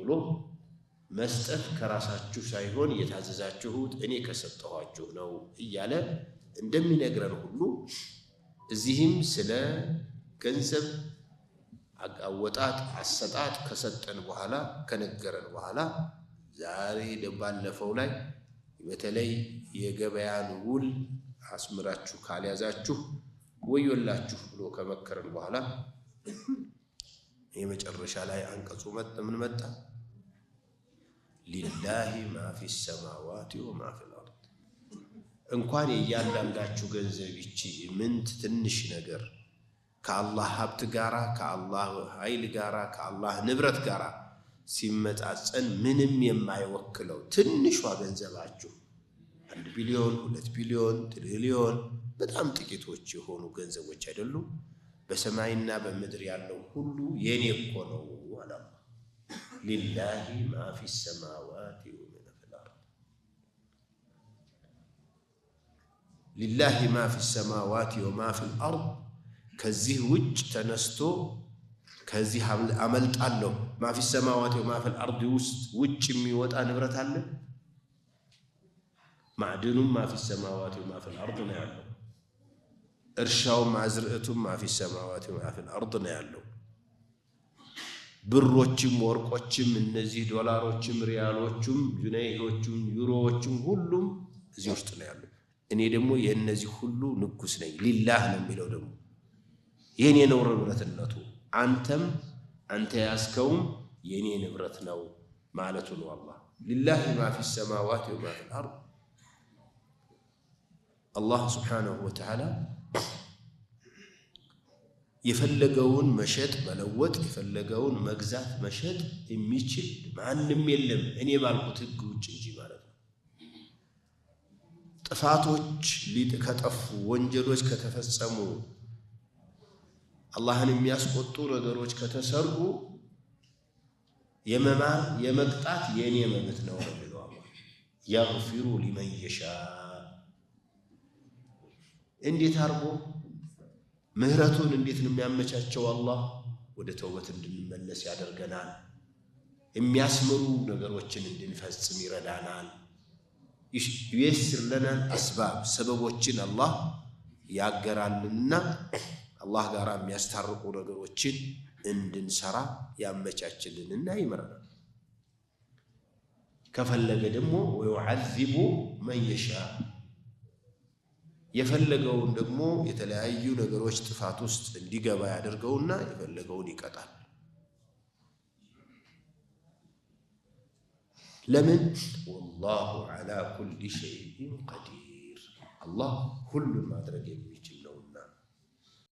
ብሎ መስጠት ከራሳችሁ ሳይሆን የታዘዛችሁት እኔ ከሰጠኋችሁ ነው እያለ እንደሚነግረን ሁሉ እዚህም ስለ ገንዘብ አወጣጥ አሰጣጥ ከሰጠን በኋላ ከነገረን በኋላ ዛሬ ባለፈው ላይ በተለይ የገበያን ውል አስምራችሁ ካልያዛችሁ ወዮላችሁ ብሎ ከመከረን በኋላ የመጨረሻ ላይ አንቀጹ ምን መጣ? ሊላሂ ማ ፊ ሰማዋቲ ወማ ፊ አልአርድ። እንኳን የእያንዳንዳችሁ ገንዘብ ይቺ ምንት ትንሽ ነገር ከአላህ ሀብት ጋራ ከአላህ ኃይል ጋራ ከአላህ ንብረት ጋራ ሲመጣጸን ምንም የማይወክለው ትንሿ ገንዘባችሁ 1 ቢሊዮን 2 ቢሊዮን ትሪሊዮን በጣም ጥቂቶች የሆኑ ገንዘቦች አይደሉም። በሰማይና በምድር ያለው ሁሉ የኔ እኮ ነው አለ አላህ። ሊላሂ ማ ፊ ሰማዋቲ ወማ ፊ አልአርድ። ሊላሂ ማ ፊ ሰማዋቲ ወማ ፊ አልአርድ። ከዚህ ውጭ ተነስቶ ከዚህ አመልጣለሁ ማ ፊ ሰማዋቲ ወማ ፊ አልአርድ ውጭ የሚወጣ ንብረት አለ? ማዕድኑም ማ ፊ ሰማዋቲ ወማ ፊ አልአርድ ነው ያለው። እርሻውም አዝርዕቱም ማ ፊ ሰማዋቲ ወማ ፊ አልአርድ ነው ያለው። ብሮችም ወርቆችም እነዚህ ዶላሮችም ሪያሎችም ጁናይሆችም ዩሮዎችም ሁሉም እዚህ ውስጥ ነው ያለው። እኔ ደግሞ የእነዚህ ሁሉ ንጉስ ነኝ። ሊላህ ነው የሚለው ደግሞ የኔ ነው ንብረትነቱ። አንተ ያስከውም የኔ ንብረት ነው ማለቱ ነው። አላህ ሊላሂ ማ ፊ ሰማዋቲ ወማ ፊ አልአርድ። አላህ ሱብሓነሁ ወተዓላ የፈለገውን መሸጥ መለወጥ የፈለገውን መግዛት መሸጥ የሚችል ማንም የለም እኔ ባልኩት ህግ ውጭ እንጂ ማለት ነው። ጥፋቶች ከጠፉ ወንጀሎች ከተፈጸሙ አላህን የሚያስቆጡ ነገሮች ከተሰሩ የመማር የመቅጣት የኔ መብት ነው ብሎ አላህ ያግፊሩ ሊመን የሻ። እንዴት አርጎ ምህረቱን እንዴት ነው የሚያመቻቸው? አላህ ወደ ተውበት እንድንመለስ ያደርገናል። የሚያስምሩ ነገሮችን እንድንፈጽም ይረዳናል። ይስር ለናል አስባብ ሰበቦችን አላህ ያገራልና አላህ ጋር የሚያስታርቁ ነገሮችን እንድንሰራ ያመቻችልንና ይመረናል። ከፈለገ ደግሞ ወይዐዚቡ መን የሻ የፈለገውን ደግሞ የተለያዩ ነገሮች ጥፋት ውስጥ እንዲገባ ያደርገውና የፈለገውን ይቀጣል። ለምን? ወላሁ ዐላ ኩሊ ሸይኢን ቀዲር። አላህ ሁሉን ማድረግ የሚችል